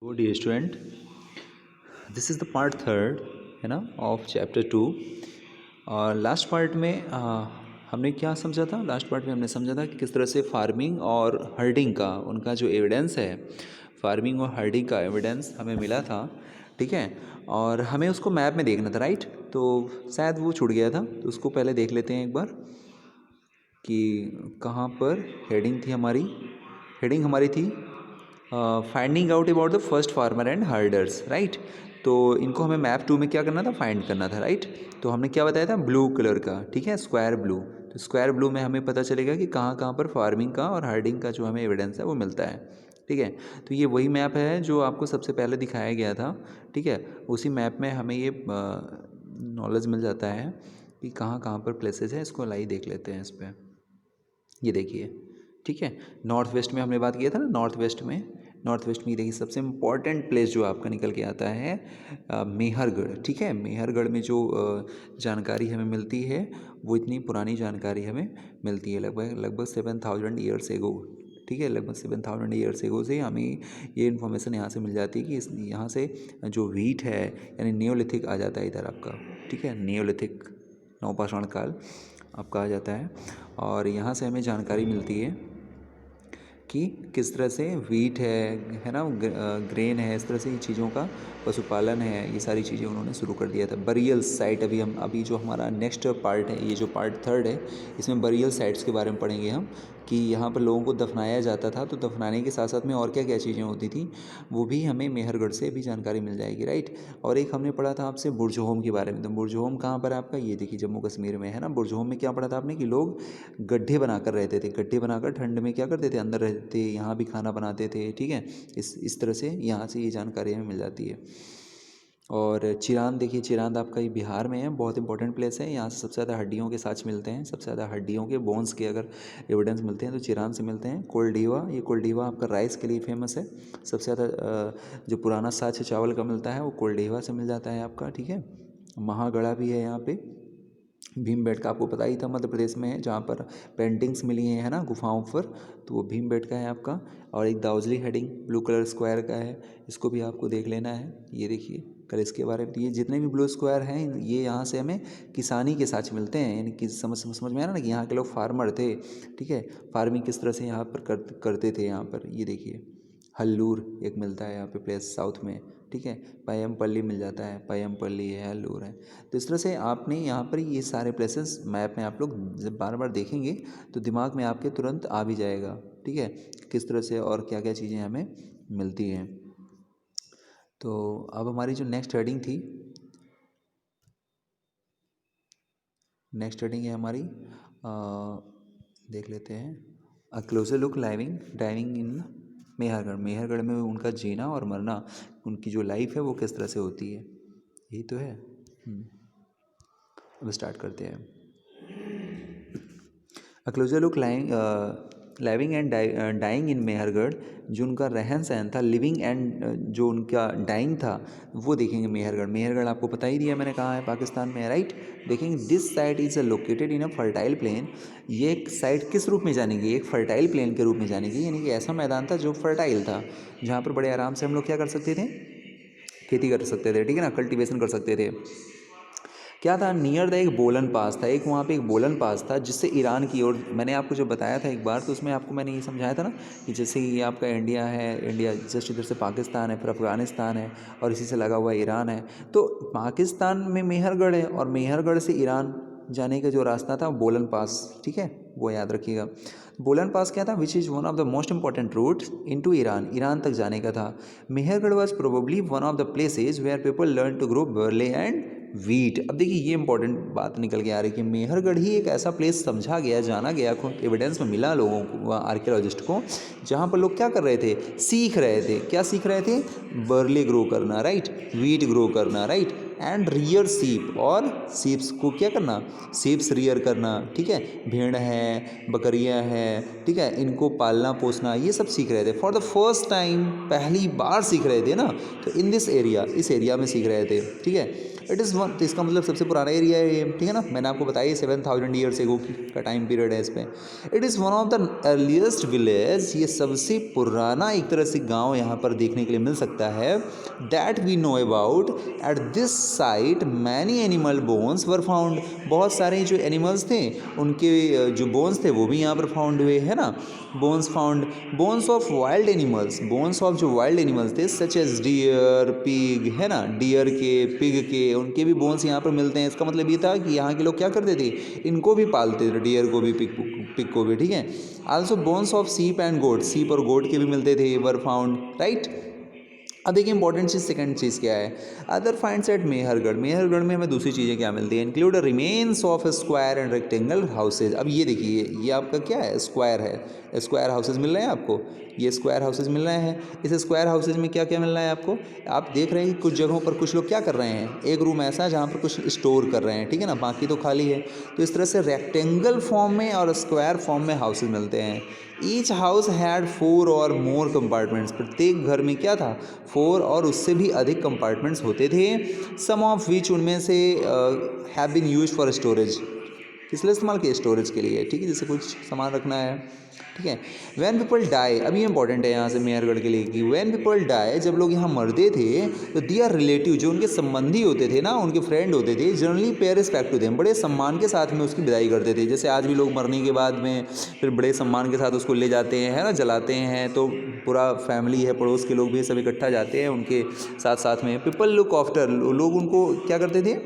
तो dear student, this is the part third है ना ऑफ चैप्टर 2। और लास्ट पार्ट में हमने क्या समझा था? लास्ट पार्ट में हमने समझा था कि किस तरह से फार्मिंग और हर्डिंग का उनका जो एविडेंस है, फार्मिंग और हर्डिंग का एविडेंस हमें मिला था। ठीक है, और हमें उसको मैप में देखना था, राइट? तो शायद वो छूट गया था, तो उसको पहले देख लेते हैं एक बार कि कहाँ पर हेडिंग थी हमारी। हेडिंग हमारी थी finding out about the first farmer and herders, right? तो इनको हमें मैप 2 में क्या करना था? फाइंड करना था, राइट? तो हमने क्या बताया था? ब्लू कलर का, ठीक है, स्क्वायर ब्लू। तो स्क्वायर ब्लू में हमें पता चलेगा कि कहाँ कहाँ पर फार्मिंग का और हर्डिंग का जो हमें एविडेंस है वो मिलता है। ठीक है, तो ये वही मैप है जो आपको सबसे पहले दिखाया गया था। ठीक है, उसी मैप में हमें ये नॉलेज मिल जाता है कि कहाँ कहाँ पर प्लेसेस हैं। इसको लाइव देख लेते हैं इस पर। ये देखिए, ठीक है, नॉर्थ वेस्ट में हमने बात किया था ना। नॉर्थ वेस्ट में ये देखिए सबसे इम्पॉर्टेंट प्लेस जो आपका निकल के आता है मेहरगढ़। ठीक है, मेहरगढ़ में जो जानकारी हमें मिलती है वो इतनी पुरानी जानकारी हमें मिलती है, लगभग लगभग 7000 ईयर्स एगो। ठीक है, लगभग 7000 ईयर्स एगो से हमें ये इन्फॉर्मेशन यहाँ से मिल जाती है कि इस यहाँ से जो व्हीट है यानी नियोलिथिक आ जाता है इधर आपका। ठीक है, नियोलिथिक नवपाषाण काल आपका आ जाता है। और यहाँ से हमें जानकारी मिलती है कि किस तरह से वीट है ना, ग्रेन है, इस तरह से ये चीज़ों का पशुपालन है, ये सारी चीज़ें उन्होंने शुरू कर दिया था। बरियल साइट अभी जो हमारा नेक्स्ट पार्ट है, ये जो पार्ट थर्ड है, इसमें बरियल साइट्स के बारे में पढ़ेंगे हम कि यहाँ पर लोगों को दफनाया जाता था। तो दफनाने के साथ साथ में और क्या क्या चीज़ें होती थी वो भी हमें मेहरगढ़ से भी जानकारी मिल जाएगी, राइट? और एक हमने पढ़ा था आपसे बुरजहोम के बारे में। तो बुरजहोम कहाँ पर है आपका? ये देखिए जम्मू कश्मीर में है ना। बुरजहोम में क्या पढ़ा था आपने कि लोग गड्ढे बनाकर रहते थे। गड्ढे बनाकर ठंड में क्या करते थे? अंदर रहते थे, यहाँ भी खाना बनाते थे। ठीक है, इस तरह से यहाँ से ये जानकारी हमें मिल जाती है। और चिरांद देखिए, चिरांद आपका ये बिहार में है, बहुत इंपॉर्टेंट प्लेस है। यहाँ से सबसे ज़्यादा हड्डियों के साक्ष्य मिलते हैं, सबसे ज़्यादा हड्डियों के बोन्स के अगर एविडेंस मिलते हैं तो चिरांद से मिलते हैं। कोल्डीवा, ये कोल्डीवा आपका राइस के लिए फेमस है। सबसे ज़्यादा जो पुराना साक्ष्य चावल का मिलता है वो कोल्डीवा से मिल जाता है आपका। ठीक है, महागढ़ा भी है यहाँ पे। भीमबेटका आपको पता ही था मध्य प्रदेश में है, जहाँ पर पेंटिंग्स मिली हैं है ना गुफाओं पर, तो वो भीमबेटका है आपका। और एक दाउजली हेडिंग ब्लू कलर स्क्वायर का है, इसको भी आपको देख लेना है। ये देखिए कल इसके बारे में, ये जितने भी ब्लू स्क्वायर हैं ये यहाँ से हमें किसानी के साथ मिलते हैं, यानी कि समझ में आ रहा ना कि यहाँ के लोग फार्मर थे। ठीक है, फार्मिंग किस तरह से यहाँ पर करते थे यहाँ पर। ये देखिए हल्लूर एक मिलता है यहाँ पे प्लेस साउथ में। ठीक है, पय्यमपल्ली मिल जाता है, पय्यमपल्ली है, हल्लूर है। तो इस तरह से आपने यहाँ पर ये सारे प्लेसेस मैप में आप लोग जब बार बार देखेंगे तो दिमाग में आपके तुरंत आ भी जाएगा। ठीक है, किस तरह से और क्या क्या चीज़ें हमें मिलती हैं। तो अब हमारी जो नेक्स्ट हेडिंग थी, नेक्स्ट हेडिंग है हमारी, देख लेते हैं, a closer look diving in Mehrgarh. Mehrgarh में उनका जीना और मरना, उनकी जो लाइफ है वो किस तरह से होती है, यही तो है। अब स्टार्ट करते हैं। A closer look living and dying in Mehrgarh, जो उनका रहन सहन था, लिविंग एंड जो उनका डाइंग था वो देखेंगे मेहरगढ़। मेहरगढ़ आपको पता ही दिया मैंने, कहाँ है? पाकिस्तान में है, राइट? देखेंगे this site is located in a fertile plain. ये एक साइट किस रूप में जानेगी? एक फर्टाइल प्लेन के रूप में जानेगी, यानी कि ऐसा मैदान था जो फर्टाइल था, जहाँ पर बड़े आराम से हम लोग क्या कर सकते थे? खेती कर सकते थे। ठीक है ना, कल्टीवेशन कर सकते थे। क्या था? नियर द एक बोलन पास था, एक वहाँ पे एक बोलन पास था जिससे ईरान की ओर, मैंने आपको जो बताया था एक बार, तो उसमें आपको मैंने ये समझाया था ना कि जैसे ये आपका इंडिया है, इंडिया जस्ट इधर से पाकिस्तान है, फिर अफगानिस्तान है और इसी से लगा हुआ ईरान है। तो पाकिस्तान में मेहरगढ़ है और मेहरगढ़ से ईरान जाने का जो रास्ता था बोलन पास। ठीक है, वो याद रखिएगा। बोलन पास क्या था? Which is one of the most important route into Iran, Iran तक जाने का था। Mehrgarh was probably one of the places where people learn to grow barley and wheat. अब देखिए ये इंपॉर्टेंट बात निकल के आ रही है कि मेहरगढ़ ही एक ऐसा प्लेस समझा गया, जाना गया, एविडेंस में मिला लोगों को, आर्कियोलॉजिस्ट को, जहाँ पर लोग क्या कर रहे थे? सीख रहे थे। क्या सीख रहे थे? बर्ले ग्रो करना, राइट? वीट ग्रो करना, राइट? एंड रियर सीप, और सीप्स को क्या करना? सीप्स रियर करना। ठीक है, भेड़ है, बकरियां हैं, ठीक है, इनको पालना पोसना, ये सब सीख रहे थे फॉर द फर्स्ट टाइम, पहली बार सीख रहे थे ना। तो इन दिस एरिया, इस एरिया में सीख रहे थे। ठीक है, इट इज़ वन, तो इसका मतलब सबसे पुराना एरिया है ये, ठीक है ना। मैंने आपको बताया 7000 ईयर्स एगो का टाइम पीरियड है इस पर। It is one of the earliest village, ये सबसे पुराना एक तरह से गाँव यहाँ पर देखने के लिए मिल सकता है। That we know about at this site many animal bones were found, बहुत सारे जो एनिमल्स थे उनके जो बोन्स थे वो भी यहाँ पर फाउंड हुए, है ना। Bones found, bones of wild animals, bones of जो वाइल्ड एनिमल्स थे सच एज डियर पिग, है ना, डियर के, पिग के, उनके भी बोन्स यहाँ पर मिलते हैं। इसका मतलब ये था कि यहाँ के लोग क्या करते थे, इनको भी पालते थे, डियर को भी, पिग को भी, ठीक है। Also bones of sheep and goat, sheep और गोट के भी मिलते थे, वर फाउंड, राइट। अब देखिए इंपॉर्टेंट चीज़, सेकंड चीज़ क्या है, other finds at Mehrgarh. Mehrgarh में हमें दूसरी चीज़ें क्या मिलती हैं, include remains of square and rectangle houses. अब ये देखिए, ये आपका क्या है, स्क्वायर है, स्क्वायर हाउसेज मिल रहे हैं आपको, ये स्क्वायर हाउसेज मिल रहे हैं। इस स्क्वायर हाउसेज में क्या क्या मिल रहा है आपको, आप देख रहे हैं कि कुछ जगहों पर कुछ लोग क्या कर रहे हैं, एक रूम ऐसा है जहाँ पर कुछ स्टोर कर रहे हैं, ठीक है ना, बाकी तो खाली है। तो इस तरह से रेक्टेंगल फॉर्म में और स्क्वायर फॉर्म में हाउसेज मिलते हैं। ईच हाउस हैड 4 और मोर कंपार्टमेंट्स, प्रत्येक घर में क्या था, 4 और उससे भी अधिक कंपार्टमेंट्स होते थे। सम ऑफ विच, उनमें से have been used for storage, किस लिए इस्तेमाल किया, स्टोरेज के लिए, ठीक है, जैसे कुछ सामान रखना है, ठीक है। वैन पीपल डाई, अब ये इंपॉर्टेंट है यहाँ से मेहरगढ़ के लिए कि वैन पीपल डाई, जब लोग यहाँ मरते थे तो दियर रिलेटिव, जो उनके संबंधी होते थे ना, उनके फ्रेंड होते थे, जनरली पे रिस्पेक्ट टू देम, बड़े सम्मान के साथ में उसकी विदाई करते थे। जैसे आज भी लोग मरने के बाद में फिर बड़े सम्मान के साथ उसको ले जाते हैं, है ना, जलाते हैं, तो पूरा फैमिली है, पड़ोस के लोग भी सब इकट्ठा जाते हैं उनके साथ साथ में। पीपल लुक आफ्टर, लोग उनको क्या करते थे,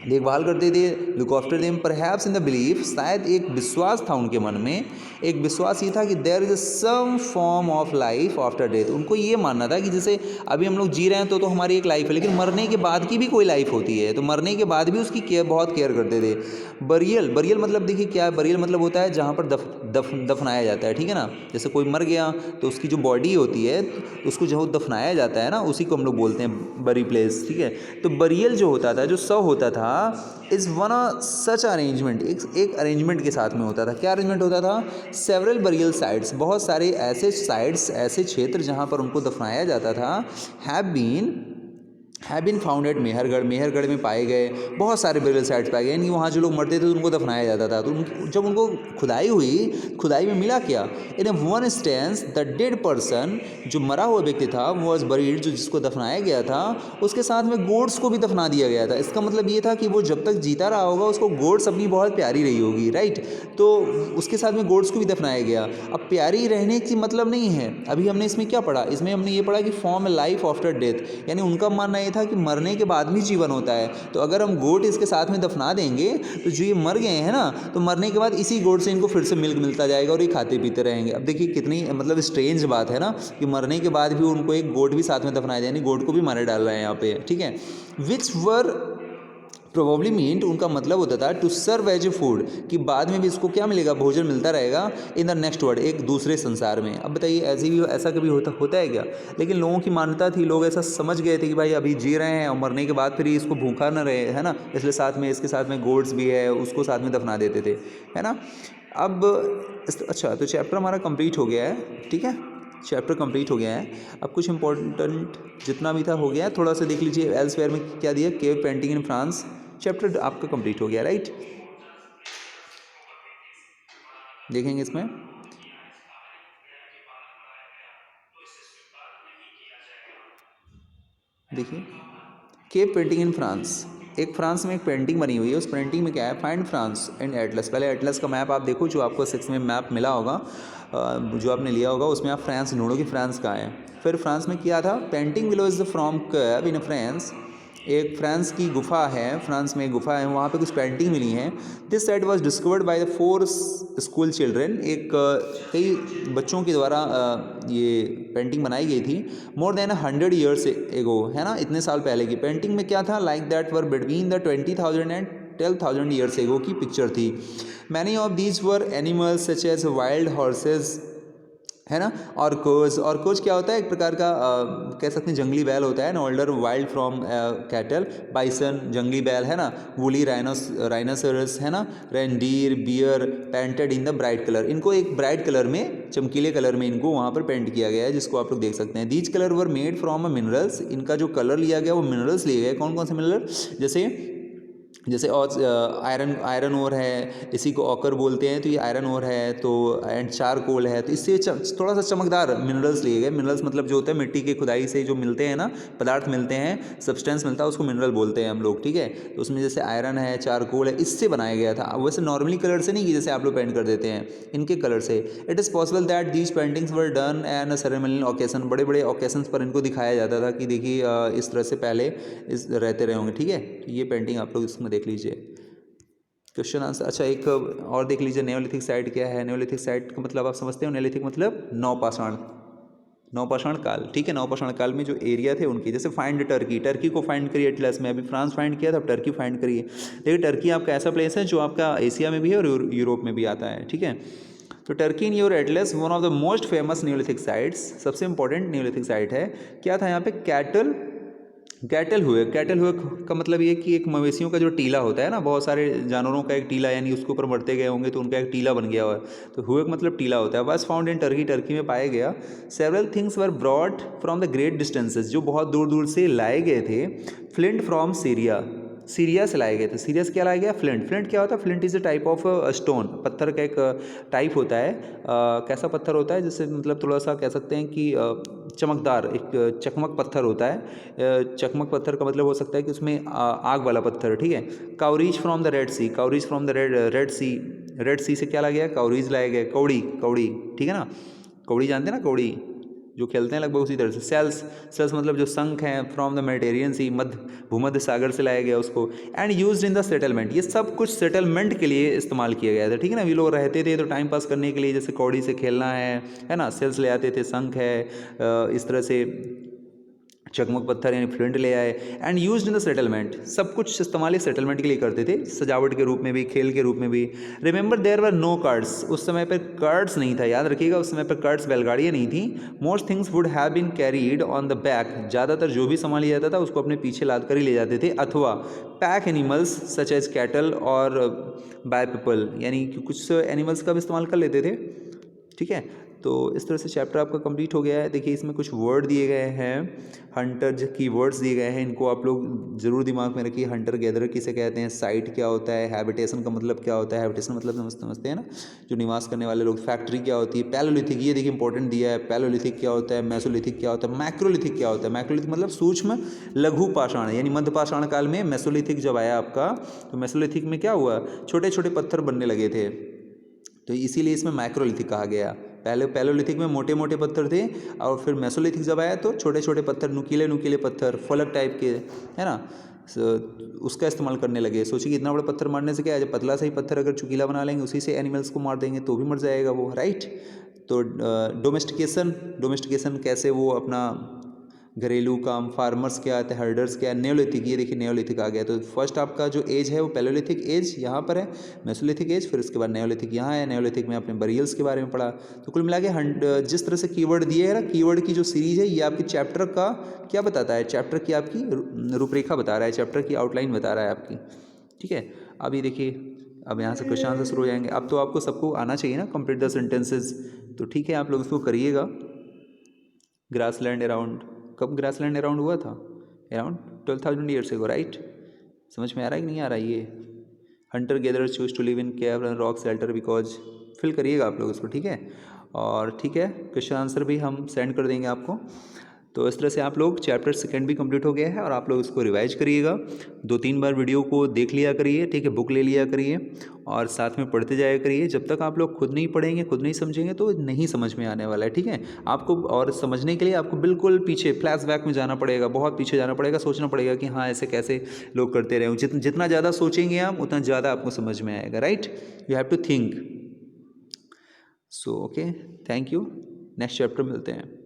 देखभाल करते थे, look after them, perhaps in the belief, शायद एक विश्वास था उनके मन में, एक विश्वास ये था कि there is some form of life after death. उनको ये मानना था कि जैसे अभी हम लोग जी रहे हैं तो हमारी एक लाइफ है, लेकिन मरने के बाद की भी कोई लाइफ होती है, तो मरने के बाद भी उसकी केयर, बहुत केयर करते थे। बरियल, बरियल मतलब देखिए क्या है, बरियल मतलब होता है जहाँ पर दफनाया जाता है, ठीक है ना। जैसे कोई मर गया तो उसकी जो बॉडी होती है उसको जहाँ दफनाया जाता है ना, उसी को हम लोग बोलते हैं बरी प्लेस, ठीक है। तो बरियल जो होता था, जो शव होता था, इज़ वन सच अरेंजमेंट, एक अरेंजमेंट के साथ में होता था। क्या अरेंजमेंट होता था, सेवरल बरियल साइट्स, बहुत सारे ऐसे साइट्स, ऐसे क्षेत्र जहाँ पर उनको दफनाया जाता था, have been found at Mehrgarh, Mehrgarh में पाए गए बहुत सारे बरियल साइट्स पाए गए, यानी वहाँ जो लोग मरते थे उनको दफनाया जाता था। तो जब उनको खुदाई हुई, खुदाई में मिला क्या, in one instance the dead person, जो मरा हुआ व्यक्ति था, वॉज बरीड, जो जिसको दफनाया गया था उसके साथ में गोड्स को भी दफना दिया गया था। इसका मतलब ये था कि वो जब तक जीता रहा होगा उसको गोड्स अपनी बहुत प्यारी रही होगी, राइट, तो उसके साथ में गोड्स को भी दफनाया गया। अब प्यारी रहने की मतलब नहीं है, अभी हमने इसमें क्या पढ़ा, इसमें हमने ये पढ़ा कि फॉर्म लाइफ आफ्टर डेथ, यानी उनका मानना ये था कि मरने के बाद भी जीवन होता है। तो अगर हम गोट इसके साथ में दफना देंगे तो जो ये मर गए हैं ना, तो मरने के बाद इसी गोट से इनको फिर से मिल्क मिलता जाएगा और ये खाते पीते रहेंगे। अब देखिए कितनी मतलब स्ट्रेंज बात है ना, कि मरने के बाद भी उनको एक गोट भी साथ में दफनाया जाए, यानी गोट को भी मारे डाल रहे हैं यहाँ पे, ठीक है। विच वर प्रोबेबली मीन्ट, उनका मतलब होता था to serve as a food, कि बाद में भी इसको क्या मिलेगा, भोजन मिलता रहेगा, इन द नेक्स्ट वर्ल्ड, एक दूसरे संसार में। अब बताइए ऐसे भी, ऐसा कभी होता है क्या, लेकिन लोगों की मान्यता थी, लोग ऐसा समझ गए थे कि भाई अभी जी रहे हैं और मरने के बाद फिर इसको भूखा न रहे, है ना, इसलिए साथ में इसके साथ में गोड्स भी है, उसको साथ में दफना देते थे, है ना। अब अच्छा, तो चैप्टर हमारा कंप्लीट हो गया है, ठीक है, चैप्टर कंप्लीट हो गया है। अब कुछ इंपॉर्टेंट जितना भी था हो गया है, थोड़ा सा देख लीजिए एल्सवेयर में क्या दिया, cave painting in France, chapter आपका कंप्लीट हो गया, राइट। देखेंगे इसमें, देखिए केव पेंटिंग इन फ्रांस, एक फ्रांस में एक पेंटिंग बनी हुई है, उस पेंटिंग में क्या है, फाइंड फ्रांस इन एटलस। पहले एटलस का मैप आप देखो, जो आपको 6 में मैप मिला होगा, जो आपने लिया होगा, उसमें आप फ्रांस ढूंढो कि फ्रांस कहाँ है। फिर फ्रांस में किया था, painting below is from cave in France, एक फ्रांस की गुफा है, फ्रांस में एक गुफा है, वहाँ पे कुछ पेंटिंग मिली हैं। This site was discovered by the 4 school children, एक कई बच्चों के द्वारा ये पेंटिंग बनाई गई थी, मोर देन 100 ईयर्स एगो, है ना, इतने साल पहले की। पेंटिंग में क्या था, like that were between the 20,000 and 12,000 years ago की पिक्चर थी। Many of these were animals such as wild horses, है ना। और कोच क्या होता है, एक प्रकार का कह सकते हैं जंगली बैल होता है ना, older wild from cattle, bison जंगली बैल है ना, वूली राइनोसरस है ना, reindeer bear painted in the bright colour, इनको एक ब्राइट कलर में, चमकीले कलर में इनको वहाँ पर पेंट किया गया है, जिसको आप लोग देख सकते हैं। These colour were made from minerals, इनका जो कलर लिया गया वो मिनरल्स लिए गए। कौन कौन से मिनरल, जैसे आयरन ओर है, इसी को ऑकर बोलते हैं, तो ये आयरन ओर है, तो एंड चारकोल है, तो इससे थोड़ा सा चमकदार मिनरल्स लिए गए। मिनरल्स मतलब जो होता है मिट्टी की खुदाई से जो मिलते हैं ना, पदार्थ मिलते हैं, सब्सटेंस मिलता है, उसको मिनरल बोलते हैं हम लोग, ठीक है। तो उसमें जैसे आयरन है, चारकोल है, इससे बनाया गया था। वैसे नॉर्मली कलर से नहीं कि जैसे आप लोग पेंट कर देते हैं, इनके कलर से। It is possible that these paintings were done an ceremonial occasion, बड़े बड़े ओकेजन्स पर इनको दिखाया जाता था कि देखिए इस तरह से पहले इस रहते रहे होंगे, ठीक है। तो ये पेंटिंग आप लोग इसमें देख लीजिए। क्वेश्चन आंसर, अच्छा एक और देख लीजिए, नेओलिथिक साइट क्या है। नेओलिथिक साइट का मतलब आप समझते हो, नेओलिथिक मतलब नवपाषाण, नवपाषाण काल, ठीक है। नवपाषाण काल में जो एरिया थे उनके, जैसे फाइंड टर्की, टर्की को फाइंड करिए एटलस में, अभी फ्रांस फाइंड किया था, अब टर्की फाइंड करिए। देखिए टर्की आपका ऐसा प्लेस है जो आपका एशिया में भी है और यूरोप में भी आता है, ठीक है। तो Turkey in your Atlas one of the most famous Neolithic sites, सबसे इंपॉर्टेंट न्यूलिथिक साइट है। क्या था यहाँ पे, कैटल हुए का मतलब ये कि एक मवेशियों का जो टीला होता है ना, बहुत सारे जानवरों का एक टीला, यानी उसके ऊपर बढ़ते गए होंगे तो उनका एक टीला बन गया हुआ है, तो हुए का मतलब टीला होता है। Was found in Turkey, Turkey में पाया गया। Several things were brought from the great distances, जो बहुत दूर दूर से लाए गए थे। फ्लिंट फ्रॉम सीरिया से लाए गए थे। सीरिया से क्या लाया गया, फ्लिंट क्या होता है, flint is a type of stone, पत्थर का एक टाइप होता है। कैसा पत्थर होता है, जैसे मतलब थोड़ा सा कह सकते हैं कि चमकदार, एक चकमक पत्थर होता है। चकमक पत्थर का मतलब हो सकता है कि उसमें आग वाला पत्थर, ठीक है। Cowries from the Red Sea, cowries from the Red Sea से क्या लाया गया, काउरीज लाया गया, कौड़ी, ठीक है ना। कौड़ी जानते हैं ना, कौड़ी जो खेलते हैं लगभग उसी तरह से। सेल्स मतलब जो शंख हैं, फ्रॉम द मेडिटेरियन सी, भूमध्य सागर से लाया गया उसको। And used in the settlement, ये सब कुछ सेटलमेंट के लिए इस्तेमाल किया गया था, ठीक है ना। ये लोग रहते थे तो टाइम पास करने के लिए, जैसे कौड़ी से खेलना है ना, सेल्स ले आते थे, शंख है, इस तरह से चकमक पत्थर यानी फ्लिंट ले आए। And used in the settlement, सब कुछ इस्तेमाल सेटलमेंट के लिए करते थे, सजावट के रूप में भी, खेल के रूप में भी। Remember there were no cards, उस समय पर कार्ड्स नहीं था, याद रखिएगा उस समय पर कार्ड्स, बैलगाड़ियाँ नहीं थी। Most things would have been carried on the back, ज़्यादातर जो भी सामान लिया जाता था उसको अपने पीछे लाद कर ही ले जाते थे, अथवा pack animals such as cattle और बाय पीपल, यानी कि कुछ एनिमल्स का भी इस्तेमाल कर लेते थे, ठीक है। तो इस तरह से चैप्टर आपका कंप्लीट हो गया है। देखिए इसमें कुछ वर्ड दिए गए हैं, हंटर जो कीवर्ड्स दिए गए हैं, इनको आप लोग ज़रूर दिमाग में रखिए। हंटर गैदर किसे कहते हैं, साइट क्या होता है, हैबिटेशन का मतलब क्या होता है, हैबिटेशन मतलब समझते हैं ना, जो निवास करने वाले लोग। फैक्ट्री क्या होती है, पैलोलिथिक, ये देखिए इंपॉर्टेंट दिया है, पैलोलिथिक क्या होता है, मेसोलिथिक क्या होता है, मैक्रोलिथिक क्या होता है। मैक्रोलिथिक मतलब सूक्ष्म लघु पाषाण, यानी मध्य पाषाण काल में मेसोलिथिक जब आया आपका, तो मेसोलिथिक में क्या हुआ, छोटे छोटे पत्थर बनने लगे थे, तो इसीलिए इसमें माइक्रोलिथिक कहा गया। पहले पैलोलिथिक में मोटे मोटे पत्थर थे, और फिर मेसोलिथिक जब आया तो छोटे छोटे पत्थर, नुकीले नुकीले पत्थर, फलक टाइप के, है ना, उसका इस्तेमाल करने लगे। सोचिए कि इतना बड़ा पत्थर मारने से क्या है, जब पतला सा ही पत्थर अगर चुकीला बना लेंगे, उसी से एनिमल्स को मार देंगे तो भी मर जाएगा वो, राइट। तो डोमेस्टिकेशन कैसे वो अपना घरेलू काम, फार्मर्स क्या आते हैं, हर्डर्स क्या है, नेओलिथिक, ये देखिए नेओलिथिक आ गया। तो फर्स्ट आपका जो एज है वो पैलोलिथिक एज यहाँ पर है, मेसोलिथिक एज, फिर उसके बाद नेओलिथिक यहाँ है। नेओलिथिक में आपने बरियल्स के बारे में पढ़ा। तो कुल मिला के जिस तरह से कीवर्ड दिए है ना, कीवर्ड की जो सीरीज है, ये आपकी चैप्टर का क्या बताता है, चैप्टर की आपकी रूपरेखा बता रहा है, चैप्टर की आउटलाइन बता रहा है आपकी, ठीक है। अभी देखिए, अब यहाँ से क्वेश्चन आंसर शुरू हो जाएंगे। अब तो आपको सबको आना चाहिए ना, कंप्लीट द सेंटेंसेज, तो ठीक है, आप लोग इसको करिएगा। ग्रासलैंड अराउंड, कब ग्रासलैंड अराउंड हुआ था, अराउंड 12,000 ईयर्स एगो, राइट। समझ में आ रहा है कि नहीं आ रहा है ये। Hunter gather choose to live in cave and rock shelter because, feel करिएगा आप लोग इसको, ठीक है। और ठीक है, क्वेश्चन आंसर भी हम सेंड कर देंगे आपको। तो इस तरह से आप लोग चैप्टर सेकंड भी कंप्लीट हो गया है, और आप लोग इसको रिवाइज करिएगा, 2-3 बार वीडियो को देख लिया करिए, ठीक है, बुक ले लिया करिए, और साथ में पढ़ते जाया करिए। जब तक आप लोग खुद नहीं पढ़ेंगे, खुद नहीं समझेंगे, तो नहीं समझ में आने वाला है, ठीक है। आपको और समझने के लिए आपको बिल्कुल पीछे फ्लैशबैक में जाना पड़ेगा, बहुत पीछे जाना पड़ेगा, सोचना पड़ेगा कि हाँ ऐसे कैसे लोग करते रहे। जितना ज़्यादा सोचेंगे आप, उतना ज़्यादा आपको समझ में आएगा, right. You have to think. So okay, thank you, next chapter मिलते हैं।